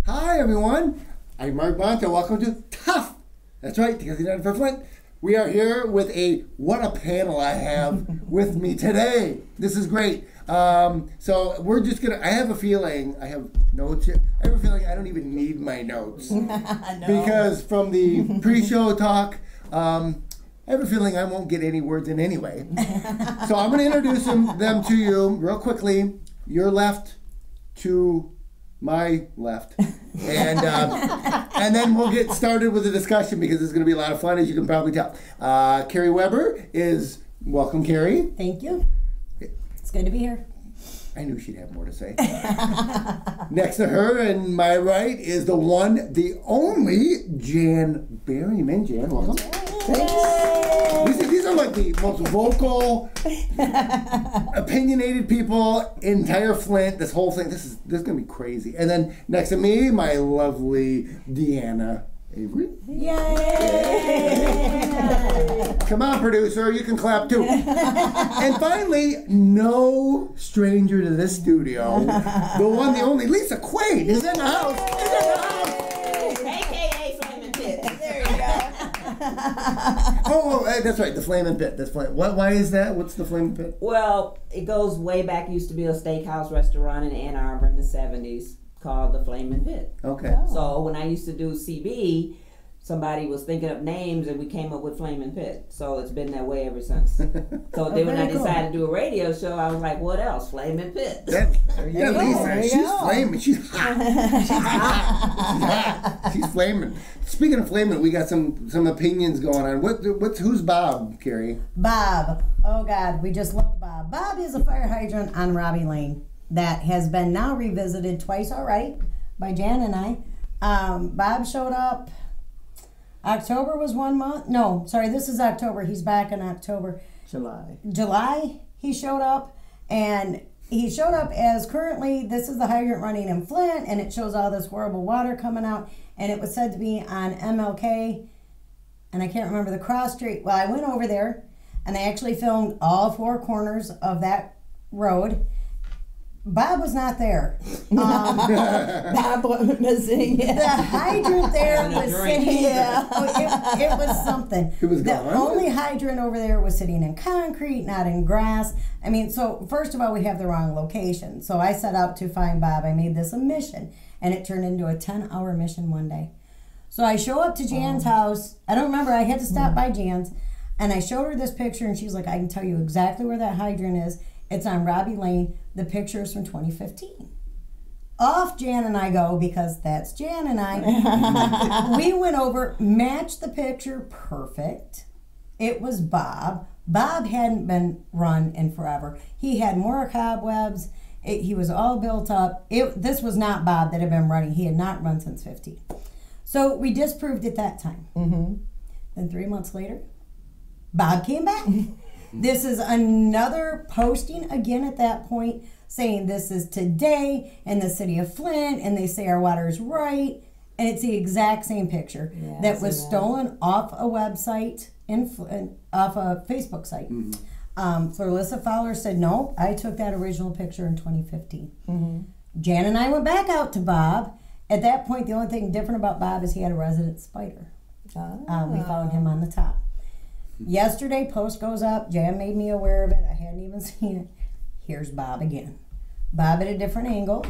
Hi, everyone. I'm Mark Bonta. Welcome to Tuff. That's right, because United for Flint. We are here with what a panel I have with me today. This is great. So we're just going to, I have a feeling, I have notes here. I have a feeling I don't even need my notes. No. Because from the pre-show talk, I have a feeling I won't get any words in anyway. So I'm going to introduce them to you real quickly. Your left to my left. And then we'll get started with the discussion because it's going to be a lot of fun, as you can probably tell. Carrie Weber is, welcome, Carrie. Thank you. It's good to be here. I knew she'd have more to say. Next to her, and my right, is the one, the only, Jan Berryman. Jan, welcome. These are like the most vocal, opinionated people in entire Flint. This whole thing, this is gonna be crazy. And then next to me, my lovely Deanna Avery. Yay! Come on, producer, you can clap too. And finally, no stranger to this studio, the one, the only, Lisa Quaid is in the house. AKA Flaming Pit. There you go. Oh, that's right, the Flaming Pit. That's why is that? What's the Flaming Pit? Well, it goes way back. Used to be a steakhouse restaurant in Ann Arbor in the 70s called the Flaming Pit. Okay. So when I used to do CB, somebody was thinking of names and we came up with Flaming Pit. So it's been that way ever since. So then when I decided to do a radio show, I was like, what else? Flaming Pit. Lisa, she's flaming. She's hot. She's hot. She's flaming. Speaking of flaming, we got some opinions going on. Who's Bob, Carrie? Bob. Oh, God. We just love Bob. Bob is a fire hydrant on Robbie Lane that has been now revisited twice already by Jan and I. Bob showed up. October was 1 month. No, sorry, this is October. He's back in October. July, he showed up. And he showed up as currently, this is the hydrant running in Flint, and it shows all this horrible water coming out. And it was said to be on MLK, and I can't remember the cross street. Well, I went over there, and they actually filmed all four corners of that road. Bob was not there. Bob wasn't missing. The hydrant there was sitting. Yeah. It was something. It was the gone? only hydrant over there was sitting in concrete, not in grass. I mean, so first of all, we have the wrong location. So I set out to find Bob. I made this a mission, and it turned into a 10-hour mission one day. So I show up to Jan's house. I don't remember. I had to stop by Jan's, and I showed her this picture, and she's like, I can tell you exactly where that hydrant is. It's on Robbie Lane. The picture is from 2015. Off Jan and I go, because that's Jan and I. We went over, matched the picture perfect. It was Bob. Bob hadn't been run in forever. He had more cobwebs. He was all built up. This was not Bob that had been running. He had not run since 15. So we disproved it that time. Mm-hmm. Then 3 months later, Bob came back. This is another posting again at that point saying this is today in the city of Flint, and they say our water is right, and it's the exact same picture that was stolen off a website off a Facebook site. Mm-hmm. Florissa Fowler said, no, I took that original picture in 2015. Mm-hmm. Jan and I went back out to Bob. At that point, the only thing different about Bob is he had a resident spider. We found him on the top. Yesterday, post goes up. Jan made me aware of it. I hadn't even seen it. Here's Bob again. Bob at a different angle.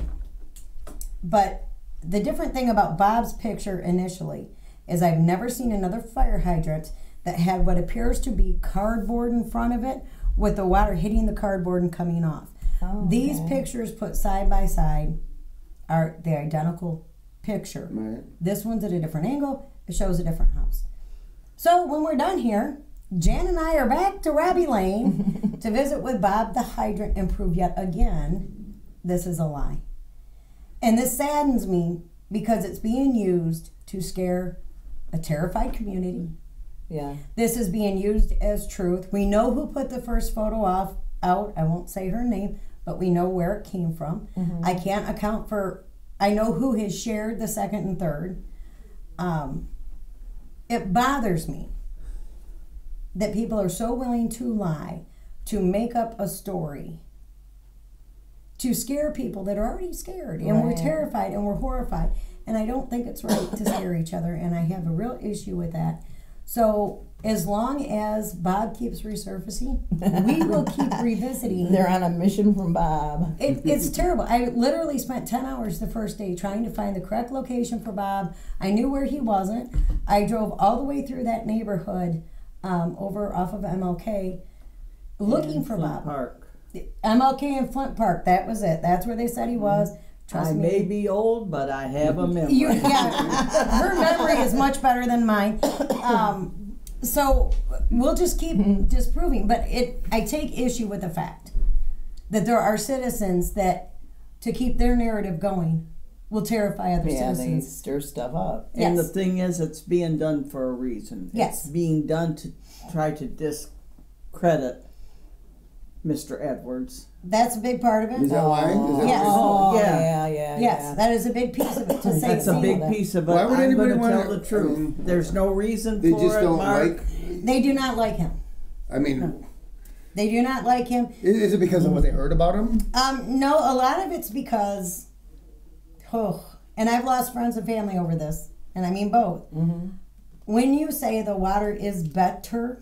But the different thing about Bob's picture initially is I've never seen another fire hydrant that had what appears to be cardboard in front of it with the water hitting the cardboard and coming off. Oh, these pictures put side by side are the identical picture. Right. This one's at a different angle. It shows a different house. So when we're done here, Jan and I are back to Robbie Lane to visit with Bob the hydrant and prove yet again this is a lie. And this saddens me because it's being used to scare a terrified community. Yeah. This is being used as truth. We know who put the first photo out. I won't say her name, but we know where it came from. Mm-hmm. I can't account for, I know who has shared the second and third. It bothers me that people are so willing to lie, to make up a story, to scare people that are already scared, and we're terrified and we're horrified. and I don't think it's right to scare each other, and I have a real issue with that. So as long as Bob keeps resurfacing, we will keep revisiting. They're on a mission from Bob. It's terrible. I literally spent 10 hours the first day trying to find the correct location for Bob. I knew where he wasn't. I drove all the way through that neighborhood over off of MLK looking for Flint Bob. Park. MLK and Flint Park, that was it. That's where they said he was. Trust I me. may be old, but I have a memory. Her memory is much better than mine. So we'll just keep disproving. But I take issue with the fact that there are citizens that, to keep their narrative going, will terrify other Yeah, they citizens. stir stuff up. And the Yes. thing is, it's being done for a reason. Yes. It's being done to try to discredit Mr. Edwards. That's a big part of it. Is that why? Is that Yes. Oh, Yeah. yeah. Yes, that is a big piece of it to say. That's a big that. piece of it. Why would I'm anybody going to wanna- tell the truth. I mean, There's no reason They for just it, don't Mark. like. They do not like him. I mean, They do not like him. is it because of what they heard about him? No, a lot of it's because, and I've lost friends and family over this, and I mean both. When you say the water is better,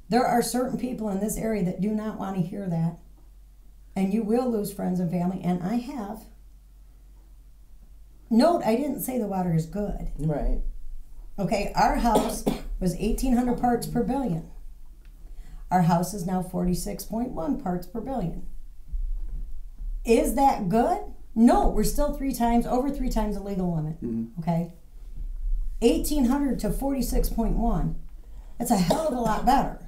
there are certain people in this area that do not want to hear that. And you will lose friends and family, and I have. Note, I didn't say the water is good. Right. Okay, our house was 1,800 parts per billion. Our house is now 46.1 parts per billion. Is that good? No, we're still over three times the legal limit. Okay, 1,800 to 46.1. That's a hell of a lot better.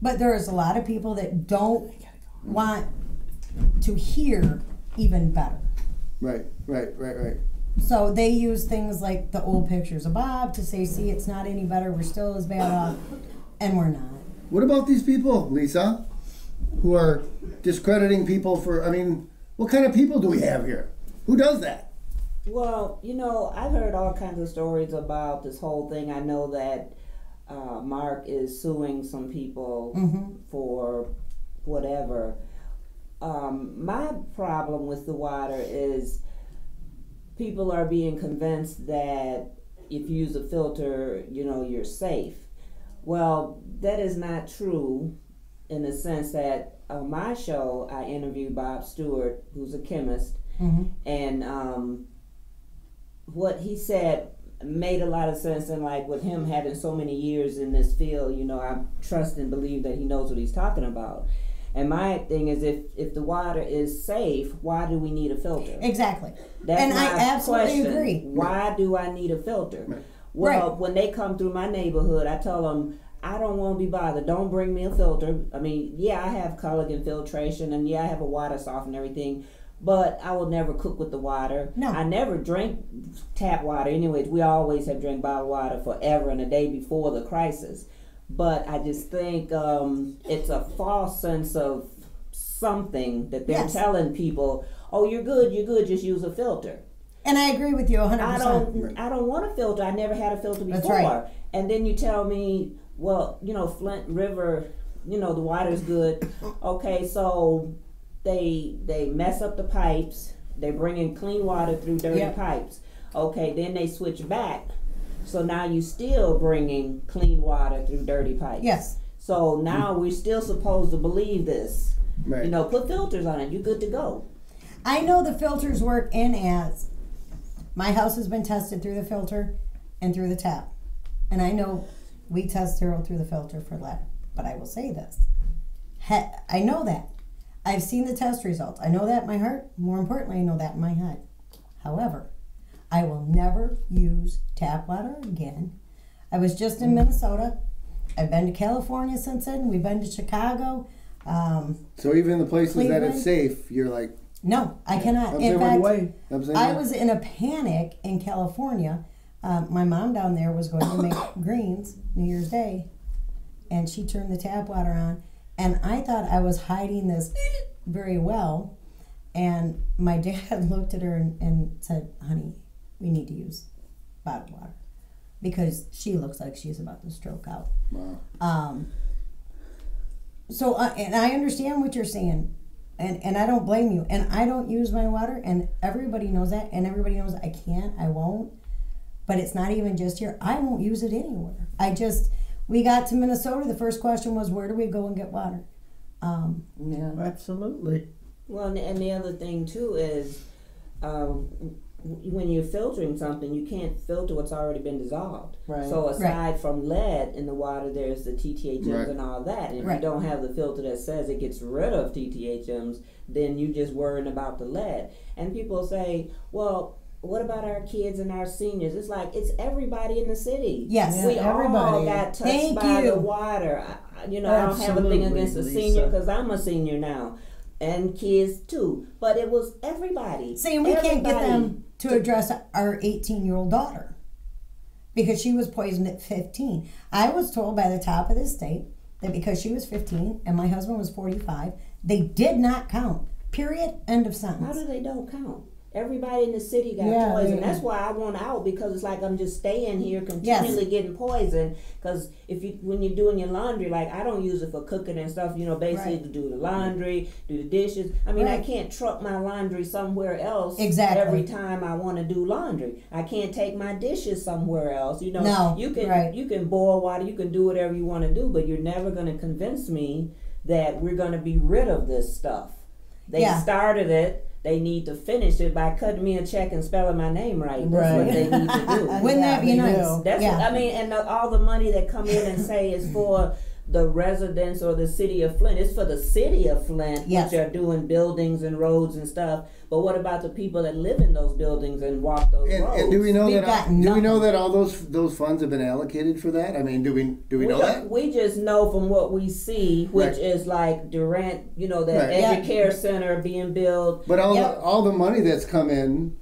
But there's a lot of people that don't want to hear even better. Right. So they use things like the old pictures of Bob to say, see, it's not any better, we're still as bad off, and we're not. What about these people, Lisa, who are discrediting people for? I mean, what kind of people do we have here? Who does that? Well, I've heard all kinds of stories about this whole thing. I know that Mark is suing some people for whatever. My problem with the water is people are being convinced that if you use a filter, you're safe. Well, that is not true in the sense that on my show, I interviewed Bob Stewart, who's a chemist, and what he said made a lot of sense. And like with him having so many years in this field, I trust and believe that he knows what he's talking about. And my thing is, if the water is safe, why do we need a filter? Exactly. That's And my I absolutely question. agree. Why do I need a filter? Right. Well, Right. when they come through my neighborhood, I tell them, I don't want to be bothered. Don't bring me a filter. I mean, yeah, I have collagen filtration, and yeah, I have a water softener and everything, but I will never cook with the water. No. I never drank tap water. Anyways, we always have drank bottled water forever and a day before the crisis. But I just think it's a false sense of something that they're Yes. telling people, oh, you're good, just use a filter. And I agree with you 100%. I don't want a filter. I never had a filter before. That's right. And then you tell me, well, Flint River, the water's good. Okay, so they mess up the pipes. They bring in clean water through dirty Yep. pipes. Okay, then they switch back. So now you still bringing clean water through dirty pipes. Yes. So now we're still supposed to believe this. Right. Put filters on it. You're good to go. I know the filters work in as my house has been tested through the filter and through the tap. And I know we test zero through the filter for lead. But I will say this. I know that. I've seen the test results. I know that in my heart. More importantly, I know that in my head. However, I will never use tap water again. I was just in Minnesota. I've been to California since then. We've been to Chicago. So even the places that Cleveland? it's safe, you're like, No, I cannot. I'm In saying fact, way. I'm saying I was in a panic in California. My mom down there was going to make greens New Year's Day, and she turned the tap water on, and I thought I was hiding this very well. And my dad looked at her and said, "Honey, we need to use bottled water because she looks like she's about to stroke out." wow. So, and I understand what you're saying. And I don't blame you. And I don't use my water, and everybody knows that, and everybody knows I can't, I won't. But it's not even just here. I won't use it anywhere. We got to Minnesota, the first question was, where do we go and get water? Yeah. Absolutely. Well, and the other thing too is, when you're filtering something, you can't filter what's already been dissolved. Right. So aside from lead in the water, there's the TTHMs Right. and all that. And if Right. you don't have the filter that says it gets rid of TTHMs, then you're just worrying about the lead. And people say, well, what about our kids and our seniors? It's like, it's everybody in the city. Yes. Yeah, We all everybody. got touched Thank by you. the water. I don't have a thing Absolutely, against a Lisa. senior because I'm a senior now. And kids too. But it was everybody. Saying we can't get Everybody. them to address our 18-year-old daughter because she was poisoned at 15. I was told by the top of the state that because she was 15 and my husband was 45, they did not count. Period. End of How sentence. do they don't count? Everybody in the city got Yeah, poisoned. they- That's why I want out, because it's like I'm just staying here continually getting poisoned. Because when you're doing your laundry, like I don't use it for cooking and stuff. Basically Right. to do the laundry, do the dishes. I mean, I Right. can't truck my laundry somewhere else. Exactly. Every time I want to do laundry, I can't take my dishes somewhere else. No, you can right. you can boil water, you can do whatever you want to do, but you're never going to convince me that we're going to be rid of this stuff. They Yeah. started it. They need to finish it by cutting me a check and spelling my name right. That's what Right. they need to do. Wouldn't that be they nice? do. That's Yeah. what, I mean, and all the money that come in and say is for the residents or the city of Flint. It's for the city of Flint, Yes. which are doing buildings and roads and stuff. But what about the people that live in those buildings and walk those roads? And do we know We've that? got Do we know nothing. that all those funds have been allocated for that? I mean, do we know that? We just know from what we see, which Right. is like Durant, that Right. Edgar Care Center being built. But Yep. all the money that's come in,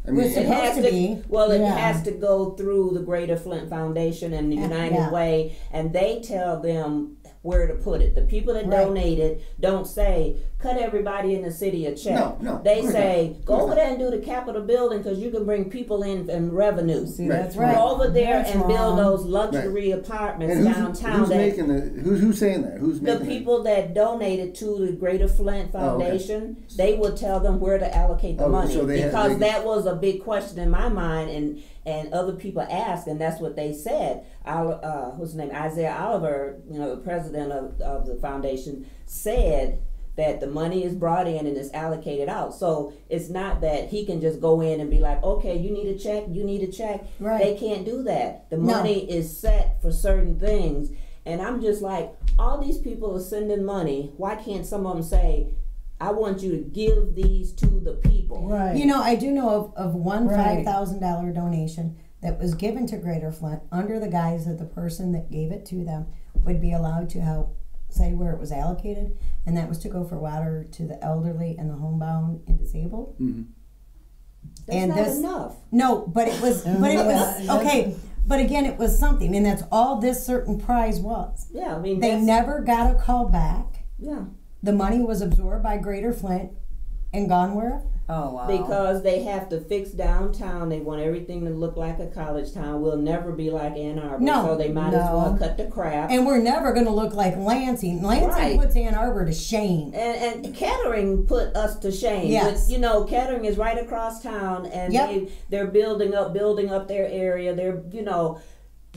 I mean, Was It supposed has to be. Well, it Yeah. has to go through the Greater Flint Foundation and the United Yeah. Way, and they tell them where to put it. The people that Right. donated don't say, cut everybody in the city a check. No, They of course say, not. Of go course over there and do the Capitol building because you can bring people in and revenue. See, Right. that's Right. Go over there That's and build wrong. those luxury apartments and downtown. who's that making who's saying that? Who's the making people that donated to the Greater Flint Oh, okay. Foundation, they would tell them where to allocate the Oh, money, so because they- that was a big question in my mind, and other people asked, and that's what they said. What's his name? Isaiah Oliver, the president of the foundation, said that the money is brought in and is allocated out. So it's not that he can just go in and be like, okay, you need a check, you need a check. Right. They can't do that. The No. money is set for certain things. And I'm just like, all these people are sending money. Why can't some of them say, I want you to give these to the people? Right. I do know of one Right. $5,000 donation that was given to Greater Flint under the guise that the person that gave it to them would be allowed to help say where it was allocated, and that was to go for water to the elderly and the homebound and disabled. That's And not this- enough. No, but it was okay. But again, it was something, and that's all this certain prize was. Yeah, I mean, They that's, never got a call back. yeah, The money was absorbed by Greater Flint and gone wherever. Oh wow. because they have to fix downtown. They want everything to look like a college town. We'll never be like Ann Arbor, No, so they might as well cut the crap. And we're never going to look like Lansing. Lansing Right. puts Ann Arbor to shame. And Kettering put us to shame. Yes. With, Kettering is right across town, and Yep. they're building up their area. They're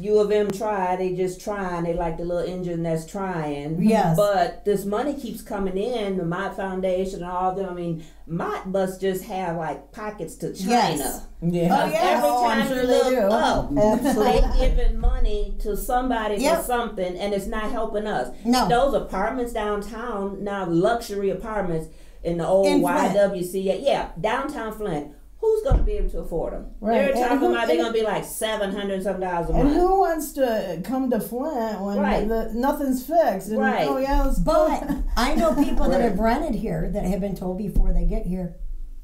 U of M they just trying. They like the little engine that's trying. Yes. But this money keeps coming in, the Mott Foundation and all of them. I mean, Mott must just have like pockets to China. Yes. Yeah. Oh, yeah. Every Oh, I'm time sure you they look do. up, they giving money to somebody Yep. for something, and it's not helping us. No. Those apartments downtown, now luxury apartments in the old In Flint. YWCA, yeah, downtown Flint. Who's going to be able to afford them? Right. They're And talking who- about they're going to be like $700 something a And month. who wants to come to Flint when Right. nothing's fixed? And, Right. Oh yeah, let's But I know people that Right. have rented here that have been told before they get here,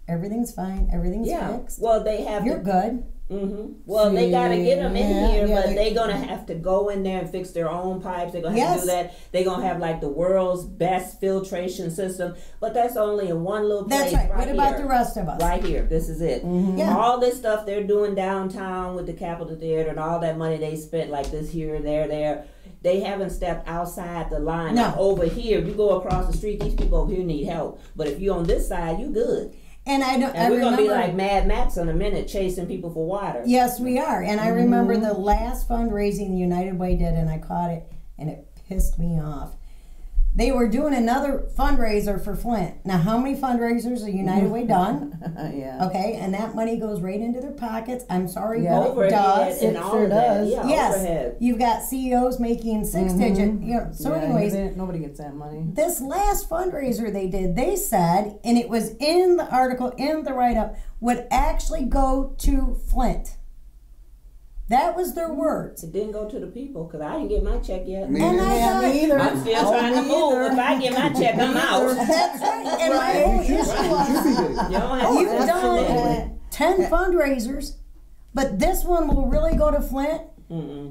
everything's fine, everything's Yeah. fixed. Well, they have You're to, good. Well, they gotta get them in here, yeah, but they're gonna have to go in there and fix their own pipes. They're gonna have to do that. They're gonna have like the world's best filtration system, but that's only in one little place. That's right. Right What about here. the rest of us? Right here. This is it. Yeah. All this stuff they're doing downtown with the Capitol Theater and all that money they spent, like this here, there. They haven't stepped outside the line. No. Like over here, you go across the street, these people over here need help. But if you're on this side, you good. And We're gonna be like Mad Max in a minute, chasing people for water. Yes, we are. And I remember the last fundraising the United Way did, and I caught it, and it pissed me off. They were doing another fundraiser for Flint. Now, how many fundraisers are United Way done? Yeah. Okay, and that money goes right into their pockets. I'm sorry, Yeah. but it Overhead does. and It all sure of that. does. Yeah, Yes, overhead. you've got CEOs making six-digit. You know, so, Yeah, anyways, nobody gets that money. this last fundraiser they did, they said, and it was in the article, in the write-up, would actually go to Flint. That was their words. It didn't go to the people because I didn't get my check yet. Me And I Yeah, thought, me either. I'm still trying to me move. either. If I get my check, I'm out. that's right. And my whole issue was, You don't have you've to done 10 fundraisers, but this one will really go to Flint.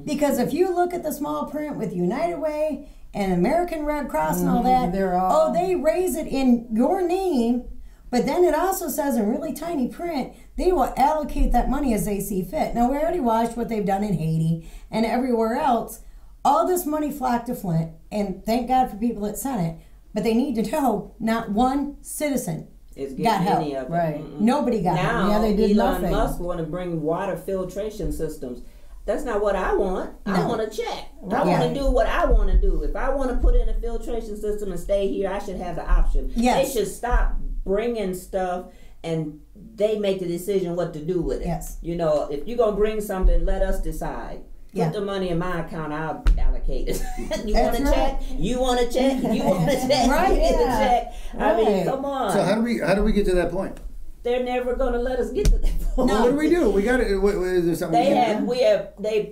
Because if you look at the small print with United Way and American Red Cross and all that, they're all- they raise it in your name, but then it also says in really tiny print, they will allocate that money as they see fit. Now, we already watched what they've done in Haiti and everywhere else. All this money flocked to Flint, and thank God for people that sent it, but they need to know not one citizen It's got getting help. any of it. Right. Nobody got help. Now, Yeah, they did Elon nothing. Musk want to bring water filtration systems. That's not what I want. I No. want to check. I Right. want to do what I want to do. If I want to put in a filtration system and stay here, I should have the option. Yes. They should stop bringing stuff and they make the decision what to do with it. Yes. You know, if you're going to bring something, let us decide. Put Yeah. the money in my account, I'll allocate it. You want That's to right. check? You want to check? You want to check? Right, You get yeah. to check. I mean, Right. come on. So how do we get to that point? They're never going to let us get to that point. Well, what do we do? We got to. Is there something?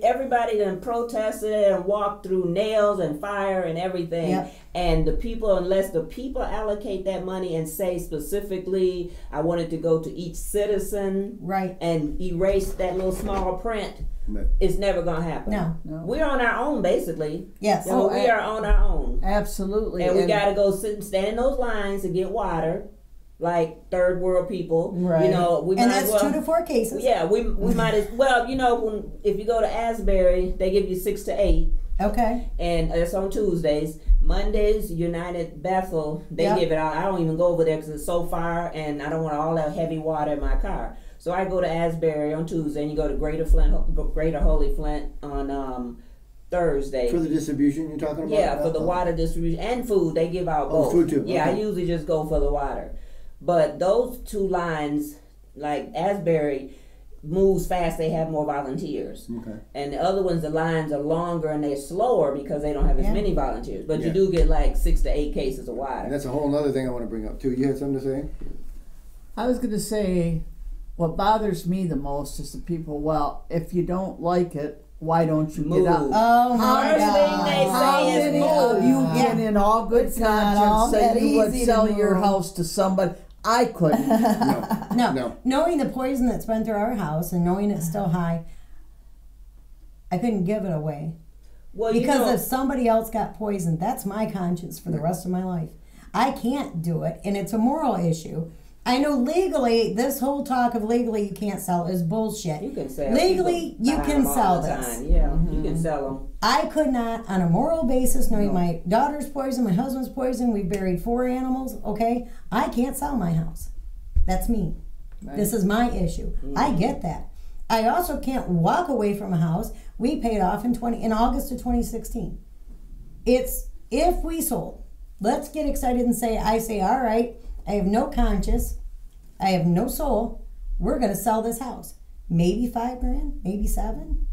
Everybody done protested and walked through nails and fire and everything. Yep. And the people, unless the people allocate that money and say specifically, I want it to go to each citizen, Right. and erase that little small print, But- it's never gonna happen. No. We're on our own, basically. Yes. So we are on our own. Absolutely. And we gotta go sit and stand in those lines to get water, like third world people. Right. You know, we And might that's as well. 2 to 4 cases. Yeah, we might as well. You know, if you go to Asbury, they give you 6 to 8, Okay. and it's on Tuesdays. Mondays, United Bethel, they Yep. give it out. I don't even go over there because it's so far, and I don't want all that heavy water in my car. So I go to Asbury on Tuesday, and you go to Greater Holy Flint on Thursday. For the distribution you're talking about? Yeah, for the water distribution and food, they give out Oh, both. food too, Yeah, I okay. usually just go for the water. But those two lines, like Asbury, moves fast. They have more volunteers. Okay. And the other ones, the lines are longer and they're slower because they don't have as Yeah. many volunteers. But Yeah. you do get like 6 to 8 cases of water. And that's a whole other thing I want to bring up too. You had something to say? I was going to say, what bothers me the most is the people, well, if you don't like it, why don't you Move. get up? Oh my First God. thing they How say is many move. of you Yeah. can in all good It's not all conscience say that you would easy to sell your move. house to somebody? I couldn't. No. No. Knowing the poison that's been through our house and knowing it's still high, I couldn't give it away. Well, Because you know, if somebody else got poisoned, that's my conscience for the rest of my life. I can't do it, and it's a moral issue. I know legally, this whole talk of legally you can't sell is bullshit. you can sell. Legally, people you buy can them all sell the this. time. Yeah, you can sell them. I could not, on a moral basis, knowing my daughter's poison, my husband's poison, we buried 4 animals, okay? I can't sell my house. That's me. This is my issue. I get that. I also can't walk away from a house we paid off in August of 2016. It's if we sold. Let's get excited and say, all right, I have no conscience, I have no soul, we're gonna sell this house. Maybe $5,000, maybe 7.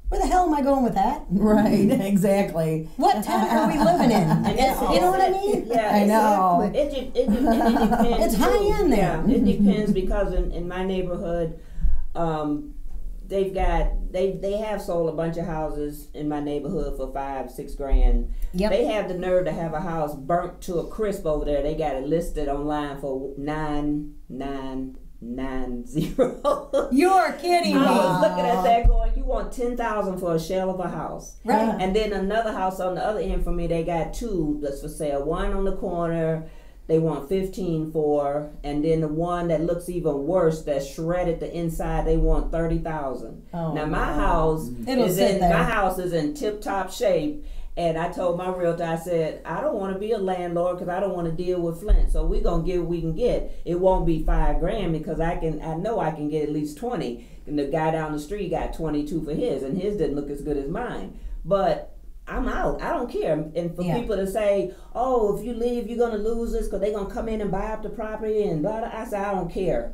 Where the hell am I going with that? Right, exactly. What tent are we living in? You know what I mean? Yeah, I know. It depends. It's high too. end there. Yeah, it depends because in my neighborhood, they have sold a bunch of houses in my neighborhood for $5-6 grand. Yep. They have the nerve to have a house burnt to a crisp over there. They got it listed online for $999. $1,990. You're kidding I me. was looking at that going, you want $10,000 for a shell of a house. Right. And then another house on the other end for me, they got two that's for sale. One on the corner, they want $15,000 for, and then the one that looks even worse, that's shredded the inside, they want $30,000. Oh, now my house It'll is sit in there. my house is in tip top shape. And I told my realtor, I said, I don't want to be a landlord because I don't want to deal with Flint. So we're gonna get what we can get. It won't be $5,000 because I know I can get at least 20. And the guy down the street got 22 for his, and his didn't look as good as mine. But I'm out. I don't care. And for people to say, oh, if you leave, you're gonna lose this because they're gonna come in and buy up the property and blah blah. I said, I don't care.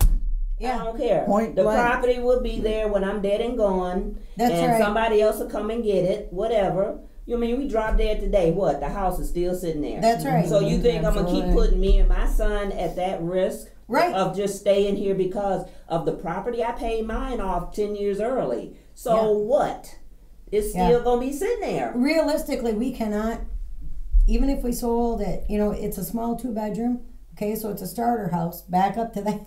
I don't care. Point the blank. property will be there when I'm dead and gone. That's and right. somebody else will come and get it. Whatever. You know what I mean, we dropped dead today. What? The house is still sitting there. That's right. So you think I'm gonna keep Absolutely. putting me and my son at that risk Right. of just staying here because of the property? I paid mine off 10 years early. So Yeah. what? It's still gonna be sitting there. Realistically, we cannot, even if we sold it, you know, it's a small 2-bedroom. Okay, so it's a starter house. Back up to that.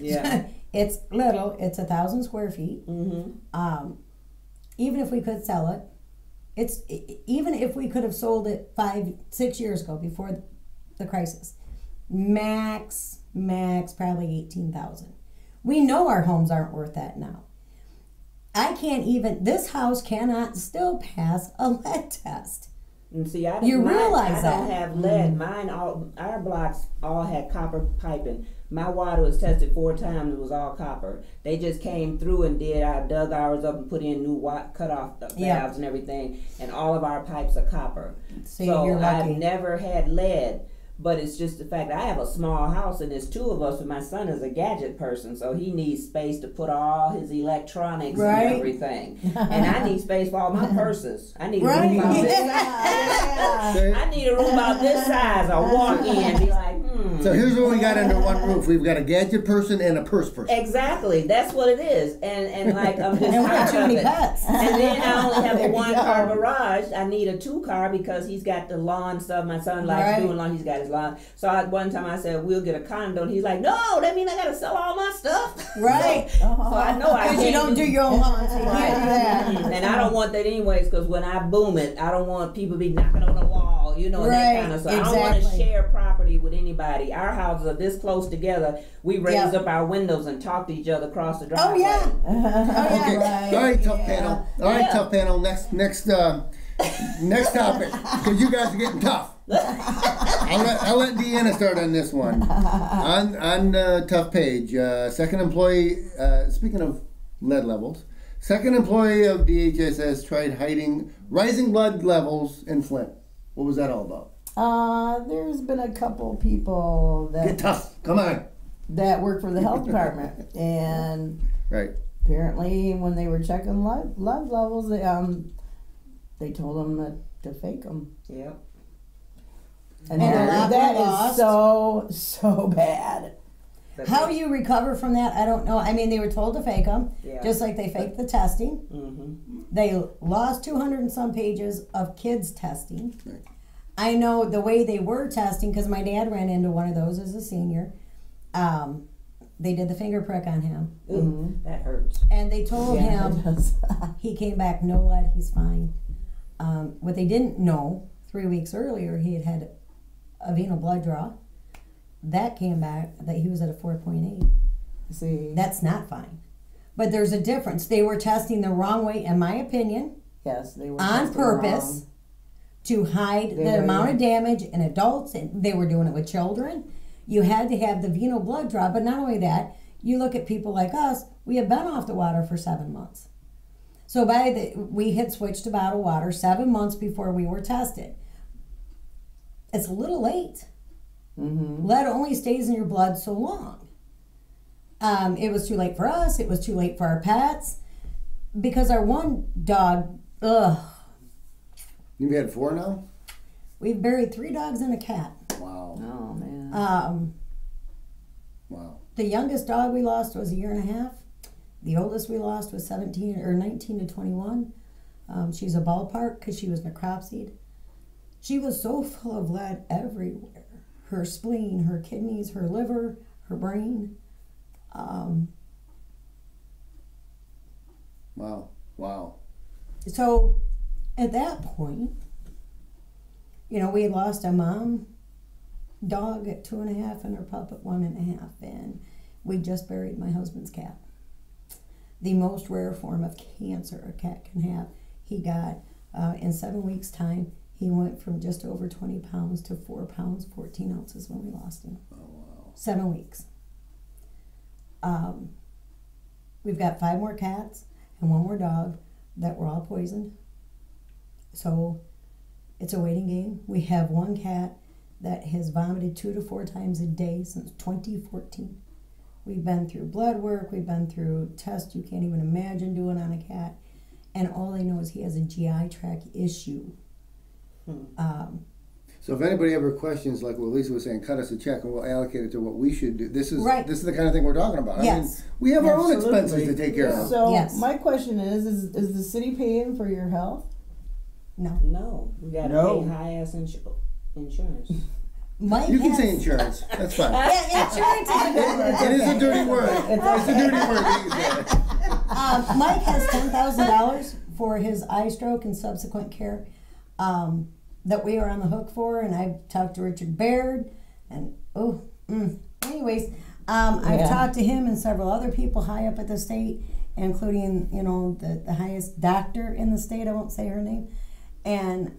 Yeah. It's little. It's 1,000 square feet. Mm-hmm. Even if we could sell it, even if we could have sold it 5-6 years ago before the crisis, max probably 18,000. We know our homes aren't worth that now. I can't even. This house cannot still pass a lead test. And see, I You mine, realize I don't that. have lead. Mine, our blocks all had copper piping. My water was tested 4 times. It was all copper. They just came through and dug ours up and put in new cut off the valves and everything. And all of our pipes are copper. So So you're lucky. I've never had lead. But it's just the fact that I have a small house and there's 2 of us, and my son is a gadget person, so he needs space to put all his electronics Right. and everything. And I need space for all my purses. I need a Right. room about this So, I need a room about this size. I'll walk in and be like, so here's what we got under one roof. We've got a gadget person and a purse person. Exactly. That's what it is. And like, I'm just And we got tired too of many it. pets. And then I only have a There you 1-car go. garage. I need a 2-car because he's got the lawn stuff. My son likes Right. doing lawn. He's got his lawn. So one time I said, we'll get a condo. And he's like, no, that means I got to sell all my stuff. Right. So I know I Because can't you don't do your own lawn, so you Right. can't do that. And I don't want that anyways, because when I boom it, I don't want people to be knocking on the wall, you know, and Right, that kind of stuff. I don't want to exactly. share property with anybody. Our houses are this close together. We raise Yeah. up our windows and talk to each other across the Oh, driveway. yeah. Okay. Right. All right, tough panel. All right, Yeah. tough panel. Next topic, because you guys are getting tough. I'll let Deanna start on this one. On tough page, second employee. Speaking of lead levels, second employee of DHSS tried hiding rising lead levels in Flint. What was that all about? There's been a couple people Get that tough. Come on. work for the health department, and Right. apparently when they were checking lead levels, they told them to fake them. Yep. And And a that, lot that were is lost. so bad. How you recover from that, I don't know. I mean, they were told to fake them, Yeah. just like they faked the testing. Mm-hmm. They lost 200 and some pages of kids testing. Right. I know the way they were testing, because my dad ran into one of those as a senior. They did the finger prick on him. Ooh, that hurts. And they told Yeah, it him does. he came back, no lead, he's fine. What they didn't know, 3 weeks earlier, he had a venal blood draw. That came back that he was at a 4.8. See, That's not fine. But there's a difference. They were testing the wrong way, in my opinion, yes, they were on testing purpose wrong. to hide They the were- amount of damage in adults. And they were doing it with children. You had to have the venal blood draw, but not only that, you look at people like us, we have been off the water for 7 months. So we had switched to bottled water 7 months before we were tested. It's a little late. Mm-hmm. Lead only stays in your blood so long. It was too late for us. It was too late for our pets. Because our one dog, You've had 4 now? we've buried 3 dogs and a cat. Wow. Oh man. Wow. The youngest dog we lost was 1.5 years. The oldest we lost was 19 to 21. She's a ballpark because she was necropsied. She was so full of lead everywhere. Her spleen, her kidneys, her liver, her brain. Wow. So at that point, you know, we had lost a mom dog at 2.5 and her pup at 1.5, and we just buried my husband's cat. The most rare form of cancer a cat can have. He got, in 7 weeks' time, he went from just over 20 pounds to 4 pounds, 14 ounces when we lost him. Oh, wow. 7 weeks. We've got 5 more cats and 1 more dog that were all poisoned. So it's a waiting game. We have 1 cat that has vomited 2 to 4 times a day since 2014. We've been through blood work, we've been through tests you can't even imagine doing on a cat, and all they know is he has a GI tract issue. So if anybody ever questions, like what Lisa was saying, cut us a check and we'll allocate it to what we should do. This is Right. This is the kind of thing we're talking about. Yes. I mean, we have our own Absolutely. expenses to take care of. So Yes. my question is the city paying for your health? No. No, we got to No. pay high ass insurance. Mike You can has, say insurance. That's fine. Yeah, insurance is a good word. It is a dirty word. It's a dirty word. You can say it. Mike has $10,000 for his eye stroke and subsequent care that we are on the hook for, and I've talked to Richard Baird, and anyways, I've talked to him and several other people high up at the state, including, you know, the highest doctor in the state, I won't say her name, and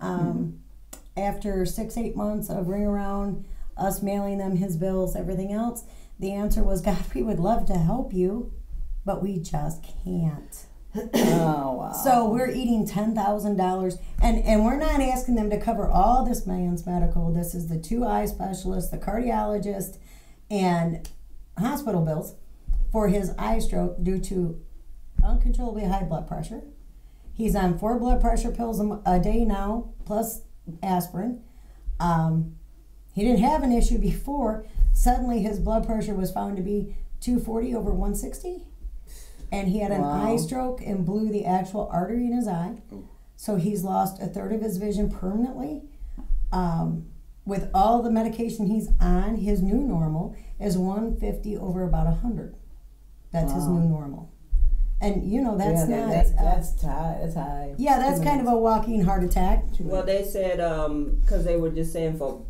after 6-8 months of ring around, us mailing them his bills, everything else, the answer was, God, we would love to help you, but we just can't. Oh, wow. So we're eating $10,000, and we're not asking them to cover all this man's medical. This is the 2 eye specialists, the cardiologist, and hospital bills for his eye stroke due to uncontrollably high blood pressure. He's on 4 blood pressure pills a day now, plus aspirin. He didn't have an issue before. Suddenly his blood pressure was found to be 240 over 160. And he had an eye stroke and blew the actual artery in his eye. So he's lost 1/3 of his vision permanently. With all the medication he's on, his new normal is 150 over about 100. That's his new normal. And you know, that's not... That's high. That's high. Yeah, that's kind of a walking heart attack. Well, they said, because they were just saying for,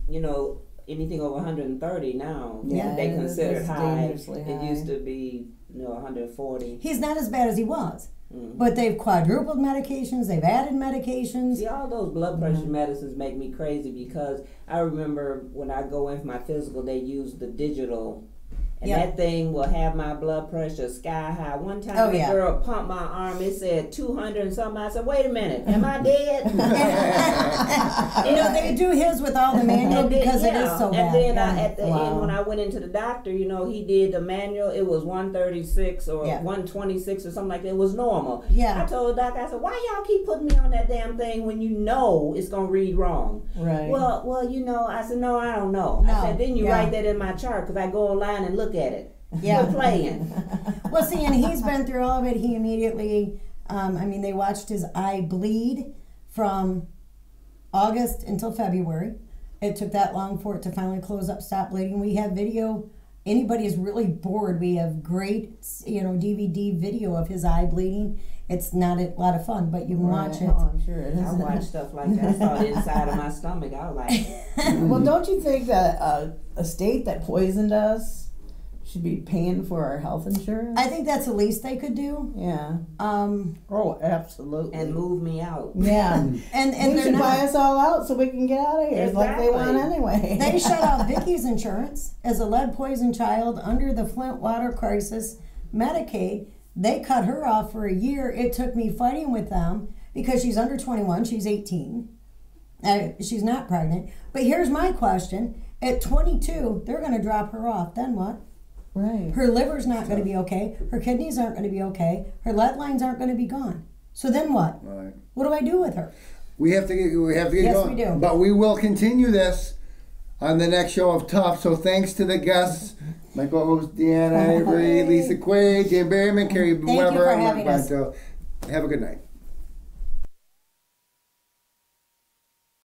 you know, anything over 130 now, Yeah. they consider that's high. dangerously It high. used to be, you know, 140. He's not as bad as he was. But they've quadrupled medications, they've added medications. See, all those blood pressure medicines make me crazy because I remember when I go in for my physical, they use the digital. And that thing will have my blood pressure sky high. One time, the girl pumped my arm. It said 200 and something. I said, "Wait a minute, am I dead?" You know, they do his with all the manual because it is so bad. And then at the end, when I went into the doctor, you know, he did the manual. It was 136 or 126 or something like that. It was normal. Yeah. I told the doctor, I said, "Why y'all keep putting me on that damn thing when you know it's gonna read wrong?" Right. Well, you know, I said, "No, I don't know." I said, "Then you write that in my chart because I go online and look at it." Yeah. Quit playing. Well, see, and he's been through all of it. He immediately, they watched his eye bleed from August until February. It took that long for it to finally close up, stop bleeding. We have video. Anybody is really bored, we have great, DVD video of his eye bleeding. It's not a lot of fun, but you can watch it. Oh, I'm sure it is. I watch stuff like that. I saw the inside of my stomach. I was like, Well, don't you think that a state that poisoned us should be paying for our health insurance? I think that's the least they could do. Yeah. Oh, absolutely. and move me out. Yeah. And They they're should buy not. us all out so we can get out of here. It's like they want Exactly. anyway. They shut off Vicky's insurance as a lead poisoned child under the Flint water crisis Medicaid. They cut her off for a year. It took me fighting with them because she's under 21. She's 18. She's not pregnant. But here's my question. At 22, they're going to drop her off. Then what? Right. Her liver's not going to be okay. Her kidneys aren't going to be okay. Her lead lines aren't going to be gone. So then what? Right. What do I do with her? We have to get Yes, going. we do. But we will continue this on the next show of Tuff. So thanks to the guests, my co-host Deanna Avery, Lisa Quaid, Dan Berryman, Carrie Thank you Weber, for and Mark having us. Bartow. Have a good night.